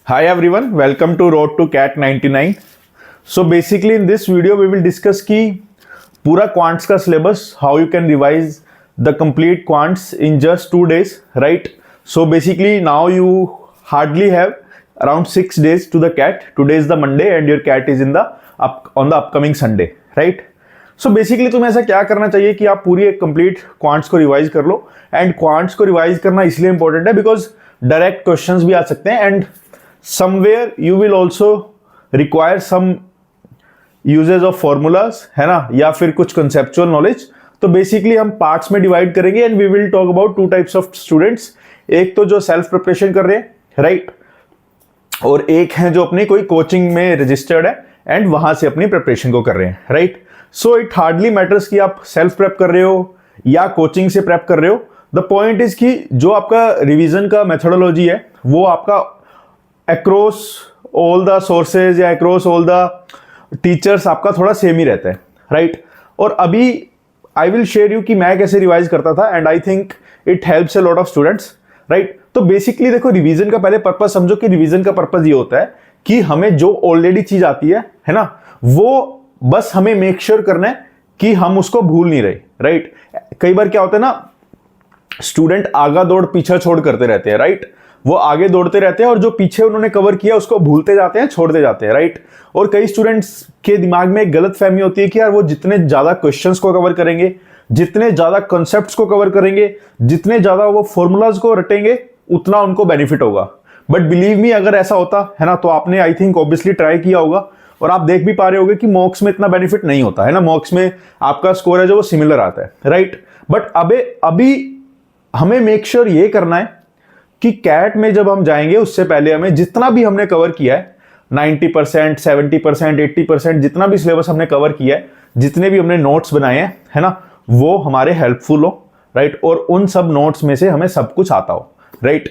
Hi everyone, welcome to Road to Cat 99. So basically in this video we will discuss कि पूरा quants का syllabus, how you can revise the complete quants in just 2 days, right? So basically now you hardly have around 6 days to the cat. Today is the Monday and your cat is on the upcoming Sunday, right? So basically तुम्हें ऐसा क्या करना चाहिए कि आप पूरी एक complete quants को रिवाइज कर लो. एंड क्वांट्स को रिवाइज करना इसलिए इंपॉर्टेंट है बिकॉज डायरेक्ट क्वेश्चंस भी आ सकते हैं and somewhere you will also require some usages of formulas, है ना, या फिर कुछ कंसेप्चुअल नॉलेज. तो बेसिकली हम पार्ट्स में डिवाइड करेंगे and we will talk about 2 types of students. एक तो जो सेल्फ प्रिपरेशन कर रहे हैं, राइट, और एक है जो अपनी कोई कोचिंग में रजिस्टर्ड है एंड वहां से अपनी प्रिपरेशन को कर रहे हैं, right. So it hardly matters कि आप सेल्फ प्रेप कर रहे हो या कोचिंग से प्रेप कर रहे हो. द पॉइंट इज कि जो आपका रिवीजन का मेथोडोलॉजी है वो आपका अक्रॉस ऑल द सोर्सेज या अक्रॉस ऑल द टीचर्स आपका थोड़ा सेम ही रहता है, राइट. और अभी आई विल शेयर यू कि मैं कैसे रिवाइज करता था and I think it helps a lot of students, right. तो बेसिकली देखो, रिवीजन का पहले पर्पस समझो कि रिवीजन का पर्पस ये होता है कि हमें जो ऑलरेडी चीज आती है ना, वो बस हमें मेक श्योर करना है कि हम उसको भूल नहीं रहे, राइट. कई बार क्या होता है ना, स्टूडेंट आगा दौड़ पीछा छोड़ करते रहते हैं, राइट. वो आगे दौड़ते रहते हैं और जो पीछे उन्होंने कवर किया उसको भूलते जाते हैं, छोड़ते जाते हैं, राइट. और कई स्टूडेंट्स के दिमाग में एक गलत फहमी होती है कि यार वो जितने ज्यादा क्वेश्चंस को कवर करेंगे, जितने ज्यादा कॉन्सेप्ट्स को कवर करेंगे, जितने ज्यादा वो फॉर्मूलाज को रटेंगे, उतना उनको बेनिफिट होगा. बट बिलीव मी, अगर ऐसा होता है ना तो आपने आई थिंक ऑब्वियसली ट्राई किया होगा और आप देख भी पा रहे होगे कि मॉक्स में इतना बेनिफिट नहीं होता है ना. मॉक्स में आपका स्कोर है जो वो सिमिलर आता है, राइट. बट अभी हमें मेक श्योर ये करना है कि कैट में जब हम जाएंगे उससे पहले हमें जितना भी हमने कवर किया है, 90%, 70%, 80%, जितना भी सिलेबस हमने कवर किया है, जितने भी हमने नोट्स बनाए हैं, है ना, वो हमारे हेल्पफुल हो, राइट. और उन सब नोट्स में से हमें सब कुछ आता हो, right.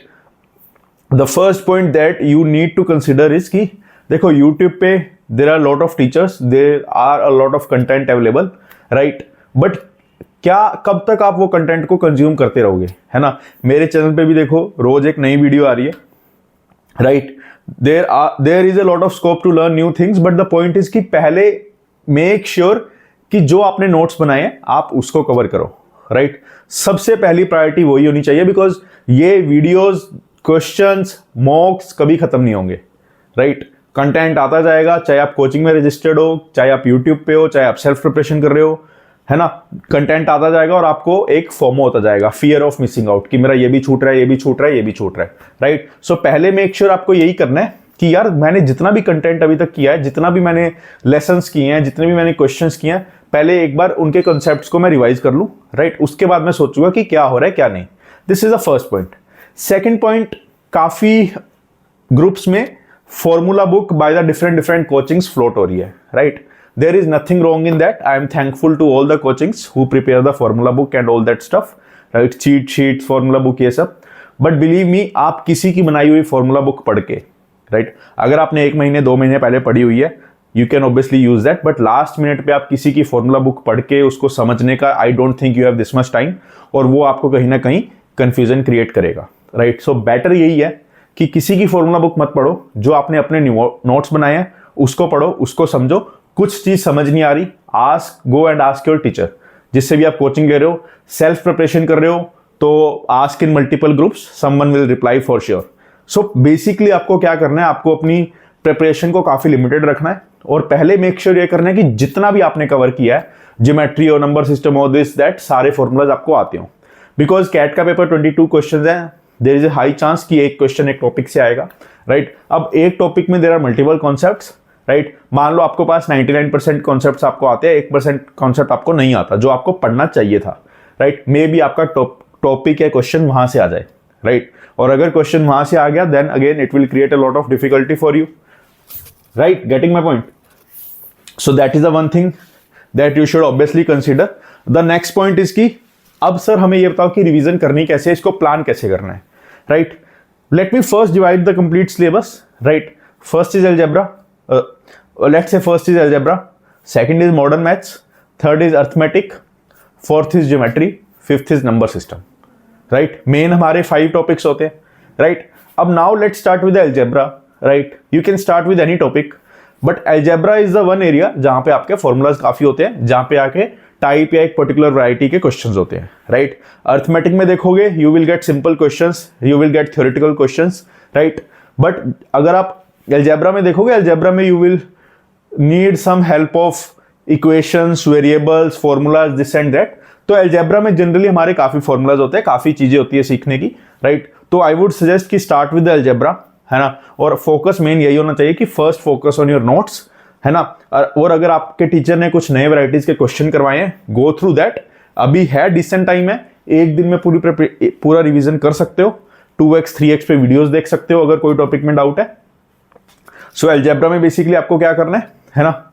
The first point that you need to consider is कि देखो, यूट्यूब पे there are a lot of teachers, there are a lot of content available, right. but क्या कब तक आप वो कंटेंट को कंज्यूम करते रहोगे, है ना. मेरे चैनल पे भी देखो रोज एक नई वीडियो आ रही है, right. There is a lot of scope to learn new things, but the point is कि पहले मेक श्योर कि जो आपने नोट्स बनाए हैं आप उसको कवर करो, राइट. सबसे पहली प्रायोरिटी वही होनी चाहिए बिकॉज ये वीडियोज, क्वेश्चंस, मॉक्स कभी खत्म नहीं होंगे, राइट. कंटेंट आता जाएगा, चाहे आप कोचिंग में रजिस्टर्ड हो, चाहे आप यूट्यूब पे हो, चाहे आप सेल्फ प्रिपरेशन कर रहे हो, है ना. कंटेंट आता जाएगा और आपको एक फोमो होता जाएगा, फियर ऑफ मिसिंग आउट, कि मेरा ये भी छूट रहा है, ये भी छूट रहा है, ये भी छूट रहा है, राइट. सो पहले मेक श्योर आपको यही करना है कि यार मैंने जितना भी कंटेंट अभी तक किया है, जितना भी मैंने लेसन्स किए हैं, जितने भी मैंने क्वेश्चंस किए हैं, पहले एक बार उनके कॉन्सेप्ट्स को मैं रिवाइज कर लूँ, राइट. उसके बाद मैं सोचूंगा कि क्या हो रहा है क्या नहीं. This is the first point. Second point, काफी ग्रुप्स में formula book by the different coachings float हो रही है, right. There is nothing wrong in that. I am thankful to all the coachings who prepare the formula book and all that stuff, right. Cheat sheet, formula book, ये सब. But believe me, आप किसी की बनाई हुई formula book पढ़ के, right, अगर आपने 1 महीने 2 महीने पहले पढ़ी हुई है, you can obviously use that. But last minute पे आप किसी की फॉर्मूला बुक पढ़ के उसको समझने का, I don't think you have this much time, और वो आपको कहीं ना कहीं कंफ्यूजन क्रिएट करेगा, राइट. सो बेटर यही है कि किसी की फॉर्मूला बुक मत पढ़ो, जो आपने अपने नोट्स बनाए हैं उसको पढ़ो, उसको समझो. कुछ चीज समझ नहीं आ रही, go and ask your teacher, जिससे भी आप कोचिंग ले रहे हो, सेल्फ प्रिपरेशन कर रहे हो, तो ask in multiple groups, someone will reply for sure. So basically आपको क्या करना है, आपको अपनी प्रिपरेशन को काफी लिमिटेड रखना है और पहले मेक श्योर ये करना है कि जितना भी आपने कवर किया है, ज्योमेट्री हो, नंबर सिस्टम हो, दिस दैट, सारे फॉर्मूलाज आपको आते हो. बिकॉज कैट का पेपर 22 क्वेश्चन है, there is a high chance कि एक क्वेश्चन एक टॉपिक से आएगा, राइट. अब एक टॉपिक में there are multiple concepts, right. मान लो आपके पास 99% कॉन्सेप्ट्स आपको आते हैं, 1% कॉन्सेप्ट आपको नहीं आता जो आपको पढ़ना चाहिए था, राइट. मे बी आपका टॉपिक या क्वेश्चन वहां से आ जाए, राइट. और अगर क्वेश्चन वहां से आ गया, then again it will create a lot of difficulty for you, right. Getting my point. So that is the one thing that you should obviously consider. The next point is की अब sir हमें ये बताओ कि revision करनी कैसे है, इसको प्लान कैसे करना है, right. Let me first divide the complete syllabus, right. First is algebra, let's say first is algebra, second is modern maths, third is arithmetic, fourth is geometry, fifth is number system, right. Main हमारे 5 topics होते हैं, right. अब now let's start with algebra, right, you can start with any topic, but algebra is the one area जहां पे आपके formulas काफी होते हैं, जहां पे आके टाइप या एक पर्टिकुलर वैरायटी के क्वेश्चंस होते हैं, राइट। अर्थमेटिक में देखोगे you will get simple questions, you will get theoretical questions, right. But अगर आप अलजेब्रा में देखोगे, अलजेब्रा में you will need some help of equations, variables, formulas, this and that. तो अलजेब्रा में जनरली हमारे काफी फॉर्मूलाज होते हैं, काफी चीजें होती है सीखने की, राइट। तो आई वुड सजेस्ट कि स्टार्ट विद अलजेब्रा, है ना। और फोकस मेन यही होना चाहिए कि first focus on your notes, है ना। और अगर आपके टीचर ने कुछ नए वैरायटीज के क्वेश्चन करवाए हैं, गो थ्रू दैट। अभी है डिसेंट टाइम है, एक दिन में पूरा रिवीजन कर सकते हो, 2x 3x पे वीडियोस देख सकते हो अगर कोई टॉपिक में डाउट है। सो अलजेब्रा में बेसिकली आपको क्या करना है ना,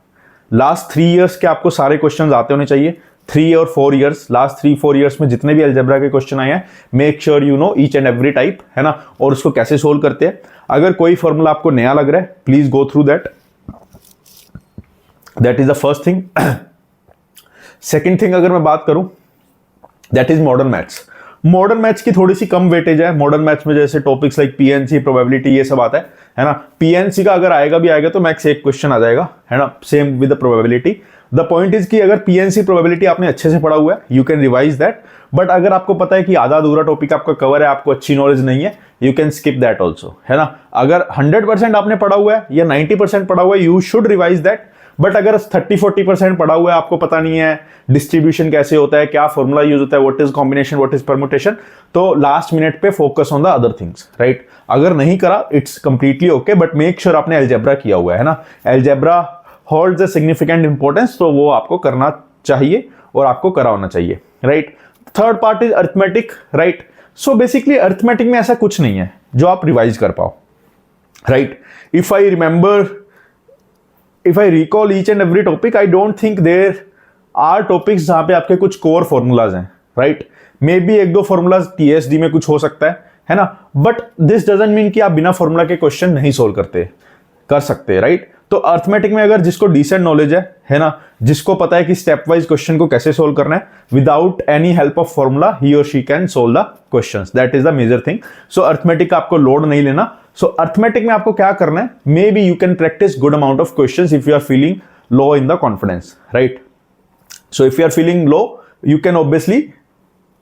लास्ट 3 इयर्स के आपको सारे क्वेश्चन आते होने चाहिए, 3 और 4 इयर्स, लास्ट 3-4 इयर्स में जितने भी अलजेब्रा के क्वेश्चन आए हैं, make sure you know each and every type, है ना, और उसको कैसे सोल्व करते हैं। अगर कोई फॉर्मूला आपको नया लग रहा है, please go through that, that is the first thing. Second thing अगर मैं बात करूं, that is modern maths. Modern maths की थोड़ी सी कम वेटेज है मॉडर्न मैथ्स में, जैसे टॉपिक्स लाइक पीएनसी, प्रोबेबिलिटी, ये सब आता है ना। पीएनसी का अगर आएगा भी आएगा तो मैक्स एक क्वेश्चन आ जाएगा, है ना, same with the probability. The point is कि अगर पीएनसी प्रोबेबिलिटी आपने अच्छे से पढ़ा हुआ है, you can revise that. But अगर आपको पता है कि आधा अधूरा टॉपिक आपका कवर है, आपको अच्छी नॉलेज नहीं है, you can skip that also, है ना। अगर 100% आपने पढ़ा हुआ है या 90% पढ़ा हुआ है, you should revise that. But अगर 30-40% पढ़ा हुआ है, आपको पता नहीं है डिस्ट्रीब्यूशन कैसे होता है, क्या फॉर्मूला यूज होता है, what is combination, what is permutation, तो लास्ट मिनट पे focus on the other things, right. अगर नहीं करा it's completely okay, but make sure आपने अलजेब्रा किया हुआ है ना। Algebra holds a significant importance, तो वो आपको करना चाहिए और आपको करा होना चाहिए, right. Third part is arithmetic, right. So basically arithmetic में ऐसा कुछ नहीं है जो आप रिवाइज कर पाओ, right. If I recall each and every topic, I don't think there are topics जहां पे आपके कुछ कोर फॉर्मूलाज हैं, right. May be 1-2 formulas TSD में कुछ हो सकता है ना। बट दिस डजंट मीन कि आप बिना फॉर्मूला के क्वेश्चन नहीं सोल्व कर सकते, राइट। तो अर्थमेटिक में अगर जिसको डिसेंट नॉलेज है ना, जिसको पता है कि स्टेप वाइज क्वेश्चन को कैसे सोल्व करना है without any help of formula, he और she can solve the questions, that is the major thing. So arithmetic का आपको लोड नहीं लेना। सो अर्थमेटिक में आपको क्या करना है, maybe you can practice good amount of questions if you are feeling low in the confidence, right. So if you are feeling low, you can obviously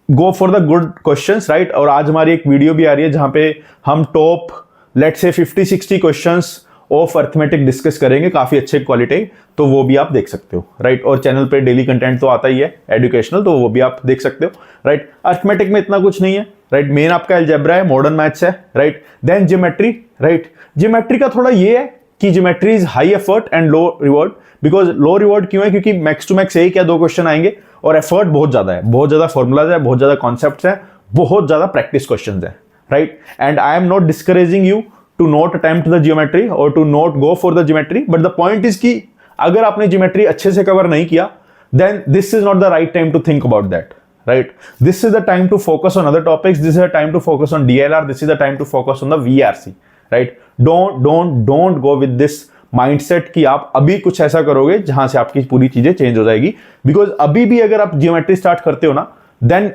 go for the good questions, right. और आज हमारी एक video भी आ रही है जहां पे हम top let's say 50-60 questions of arithmetic discuss करेंगे, काफी अच्छे क्वालिटी, तो वो भी आप देख सकते हो, राइट। और चैनल पे डेली कंटेंट तो आता ही है एजुकेशनल, तो वो भी आप देख सकते हो, राइट। अर्थमेटिक में इतना कुछ नहीं है, राइट। मेन आपका अलजेब्रा है, मॉडर्न मैथ्स है, right. Then geometry, right. Geometry का थोड़ा ये है कि geometry is high effort and low reward. Because low reward क्यों है, क्योंकि मैक्स टू मैक्स 1 या 2 क्वेश्चन आएंगे और एफर्ट बहुत ज्यादा है, बहुत ज्यादा फॉर्मूलाज है, बहुत ज्यादा कॉन्सेप्ट्स है, बहुत ज्यादा प्रैक्टिस क्वेश्चंस है, right. And I am not discouraging you to not attempt the geometry or to not go for the geometry, but the point is कि अगर आपने geometry अच्छे से कवर नहीं किया, then this is not the right time to think about that, right? This is the time to focus on other topics. This is the time to focus on DLR. This is the time to focus on the VRC, right? Don't go with this mindset कि आप अभी कुछ ऐसा करोगे जहां से आपकी पूरी चीजें चेंज हो जाएगी, because अभी भी अगर आप geometry start करते हो ना, then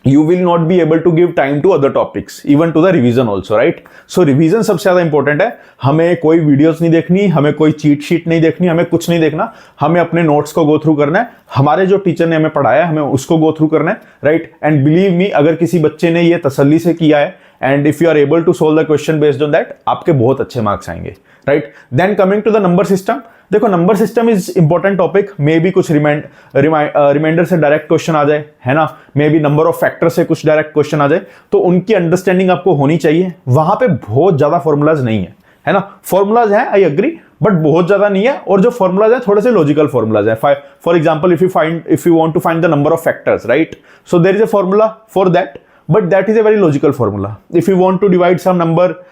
you will not be able to give time to other topics, even to the revision also, right? So revision सबसे ज्यादा इंपॉर्टेंट है। हमें कोई वीडियोस नहीं देखनी, हमें कोई चीट शीट नहीं देखनी, हमें कुछ नहीं देखना, हमें अपने नोट्स को गो थ्रू करना है, हमारे जो टीचर ने हमें पढ़ाया है हमें उसको गो थ्रू करना है, राइट। एंड बिलीव मी, अगर किसी बच्चे ने ये तसल्ली से किया है and if you are able to solve the question based on that, आपके बहुत अच्छे मार्क्स आएंगे, right. Then coming to the number system, देखो number system is important topic. Maybe कुछ रिमाइंडर से डायरेक्ट क्वेश्चन आ जाए, है ना, maybe number of factor से कुछ डायरेक्ट क्वेश्चन आ जाए, तो उनकी अंडरस्टैंडिंग आपको होनी चाहिए। वहां पे बहुत ज्यादा फॉर्मूलाज नहीं है ना। फॉर्मूलाज है, आई एग्री, बट बहुत ज्यादा नहीं है, और जो फॉर्मूलाज है थोड़े से लॉजिकल फॉर्मूलाज है। For example, if you want to find the number of factors, right, so there is a formula for that, but that is a very logical formula. If you want to divide some number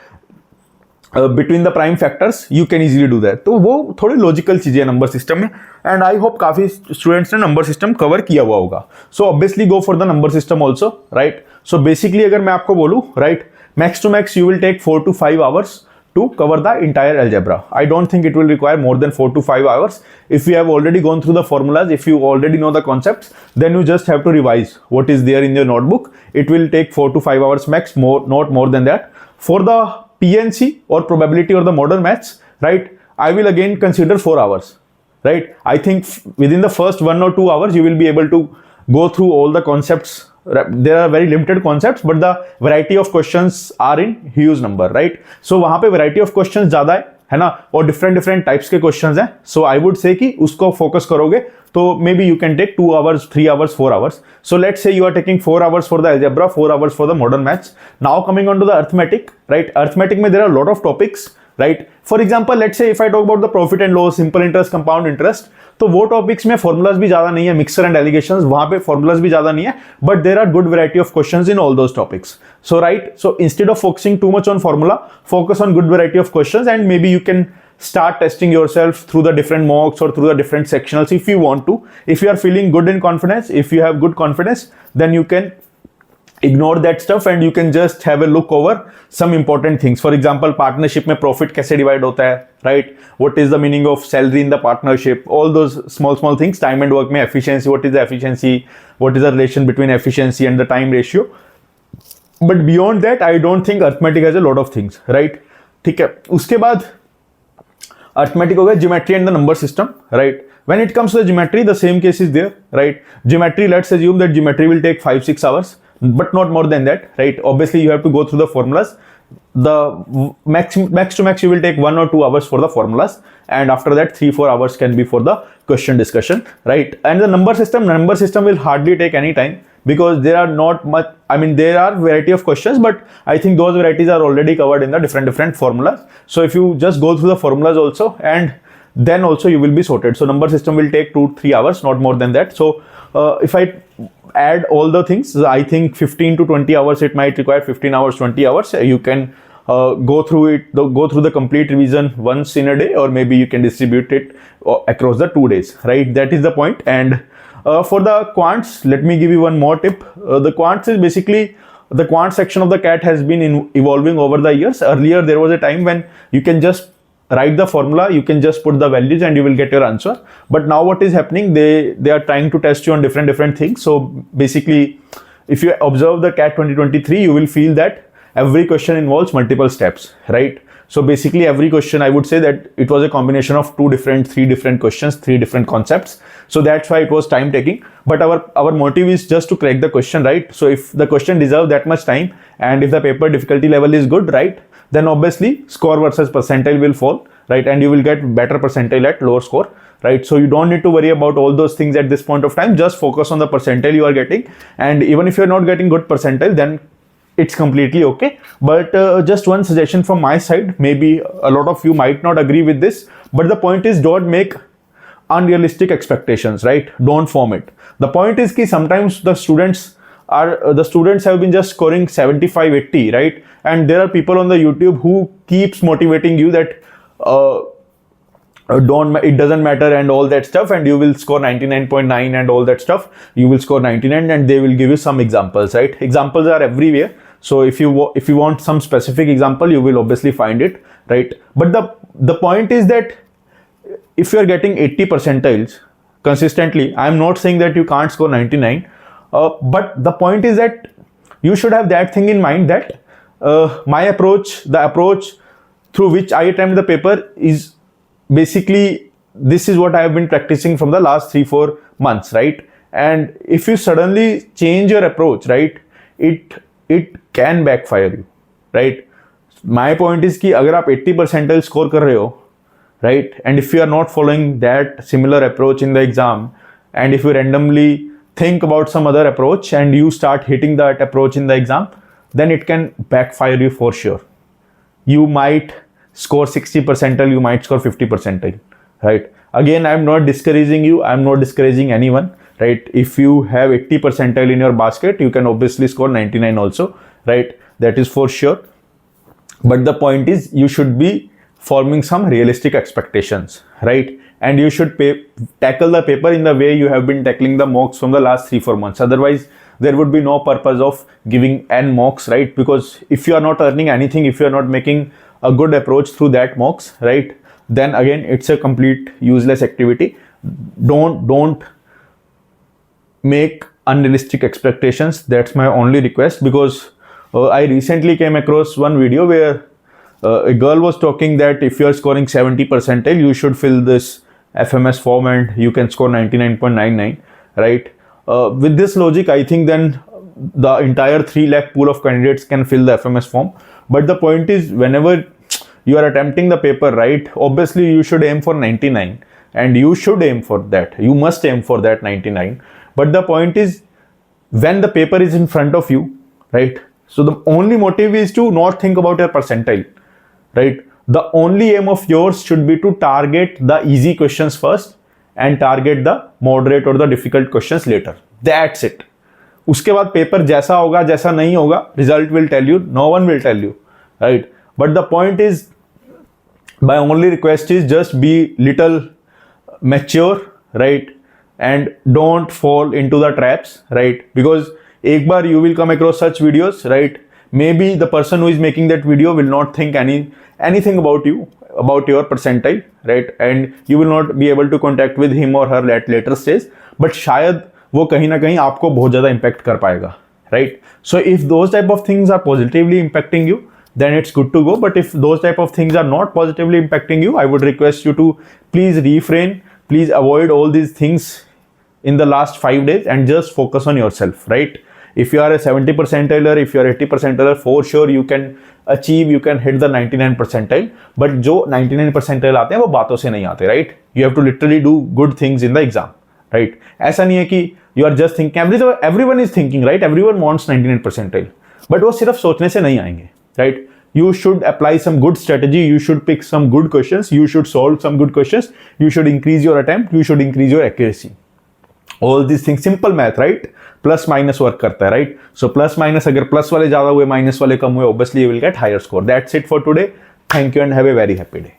between the prime factors, you can easily do that. तो वो थोड़ी logical चीजें है number system में, and I hope काफी students ने number system cover किया हुआ होगा। सो obviously go for the number system also, right. So basically अगर मैं आपको बोलूं, right, max to max you will take 4 to 5 hours to cover the entire algebra. I don't think it will require more than 4 to 5 hours. If you have already gone through the formulas, if you already know the concepts, then you just have to revise what is there in your notebook. It will take 4 to 5 hours max, not more than that. For the TNC or probability or the modern maths, right, I will again consider 4 hours, right? I think within the first 1 or 2 hours, you will be able to go through all the concepts. There are very limited concepts, but the variety of questions are in huge number, right? So वहाँ पे variety of questions ज़्यादा है ना, और different types के questions हैं. So I would say कि उसको focus करोगे तो maybe you can take 2 hours, 3 hours, 4 hours. So let's say you are taking 4 hours for the algebra, 4 hours for the modern maths. Now coming on to the arithmetic, right? Arithmetic में there are a lot of topics, right? For example, let's say if I talk about the profit and loss, simple interest, compound interest, तो वो topics में formulas भी ज्यादा नहीं है, mixer and allegations वहां पे फॉर्मुलाज भी ज्यादा नहीं है, but there are good variety of questions in all those topics. So right, so instead of focusing too much on formula, focus on good variety of questions, and maybe you can start testing yourself through the different mocks or through the different sectionals if you want to. If you are feeling good in confidence, if you have good confidence, then you can ignore that stuff and you can just have a look over some important things. For example, partnership में profit कैसे divide होता है, right? What is the meaning of salary in the partnership? All those small things. Time and work में efficiency, what is the efficiency? What is the relation between efficiency and the time ratio? But beyond that, I don't think arithmetic has a lot of things, right? ठीक है, उसके बाद arithmetic हो गया, geometry and the number system, right? When it comes to the geometry, the same case is there, right? Geometry, let's assume that geometry will take 5-6 hours, but not more than that, right? Obviously, you have to go through the formulas. The max to max you will take 1 or 2 hours for the formulas, and after that 3-4 hours can be for the question discussion, right? And the number system will hardly take any time because there are not much, I mean there are variety of questions, but I think those varieties are already covered in the different formulas. So if you just go through the formulas also, and then also you will be sorted. So number system will take 2-3 hours, not more than that. So if I add all the things, I think 15 to 20 hours it might require, 15 hours, 20 hours. You can go through the complete revision once in a day, or maybe you can distribute it across the 2 days, right? That is the point. And for the quants, let me give you one more tip. The quants is basically, the quant section of the CAT has been evolving over the years. Earlier there was a time when you can just write the formula, you can just put the values and you will get your answer. But now what is happening, they are trying to test you on different things. So basically, if you observe the CAT 2023, you will feel that every question involves multiple steps, right? So basically every question, I would say that it was a combination of 3 different questions, 3 different concepts. So that's why it was time taking. But our motive is just to crack the question, right? So if the question deserves that much time, and if the paper difficulty level is good, right, then obviously score versus percentile will fall, right? And you will get better percentile at lower score, right? So you don't need to worry about all those things at this point of time. Just focus on the percentile you are getting. And even if you're not getting good percentile, then it's completely okay. But just one suggestion from my side, maybe a lot of you might not agree with this, but the point is, don't make unrealistic expectations, right? Don't form it. The point is ki sometimes the students have been just scoring 75-80, right? And there are people on the YouTube who keeps motivating you that it doesn't matter and all that stuff, and you will score 99.9 and all that stuff. You will score 99, and they will give you some examples, right? Examples are everywhere. So if you want some specific example, you will obviously find it, right? But the point is that if you are getting 80 percentiles consistently, I am not saying that you can't score 99, but the point is that you should have that thing in mind, that the approach through which I attempt the paper is basically, this is what I have been practicing from the last 3-4 months, right? And if you suddenly change your approach, right, it can backfire you, right? My point is कि अगर आप 80 percentile score कर रहे हो, right, and if you are not following that similar approach in the exam, and if you randomly think about some other approach and you start hitting that approach in the exam, then it can backfire you for sure. You might score 60 percentile, you might score 50 percentile, right? Again, I'm not discouraging you, I'm not discouraging anyone, right? If you have 80 percentile in your basket, you can obviously score 99 also, right? That is for sure. But the point is, you should be forming some realistic expectations, right? And you should tackle the paper in the way you have been tackling the mocks from the last 3-4 months. Otherwise, there would be no purpose of giving n mocks, right? Because if you are not earning anything, if you are not making a good approach through that mocks, right, then again it's a complete useless activity. Don't make unrealistic expectations. That's my only request, because I recently came across one video where a girl was talking that if you are scoring 70 percentile, you should fill this FMS form and you can score 99.99, right? With this logic, I think then the entire 3 lakh pool of candidates can fill the FMS form. But the point is, whenever you are attempting the paper, right, obviously you should aim for 99, and you should aim for that. You must aim for that 99. But the point is, when the paper is in front of you, right, so the only motive is to not think about your percentile, right? The only aim of yours should be to target the easy questions first and target the moderate or the difficult questions later. That's it. उसके बाद paper जैसा होगा जैसा नहीं होगा, result will tell you, no one will tell you, right? But the point is, my only request is just be little mature, right? And don't fall into the traps, right? Because एक बार you will come across such videos, right? Maybe the person who is making that video will not think anything about you, about your percentile, right? And you will not be able to contact with him or her at later stage. But शायद वो कहीं ना कहीं आपको बहुत ज़्यादा impact कर पाएगा, right? So if those type of things are positively impacting you, then it's good to go. But if those type of things are not positively impacting you, I would request you to please refrain, please avoid all these things in the last 5 days and just focus on yourself, right? If you are a 70 percentiler, if you are 80 percentiler, for sure you can achieve, you can hit the 99 percentile. But जो 99 percentile आते हैं वो बातों से नहीं आते, right? You have to literally do good things in the exam, right? ऐसा नहीं है कि you are just thinking, everyone is thinking, right? Everyone wants 99 percentile, but वो सिर्फ सोचने से नहीं आएंगे, right? You should apply some good strategy, you should pick some good questions, you should solve some good questions, you should increase your attempt, you should increase your accuracy. All these things, simple math, right? Plus minus work करता है, right? So plus minus, अगर plus वाले ज्यादा हुए minus वाले कम हुए, obviously you will get higher score. That's it for today. Thank you and have a very happy day.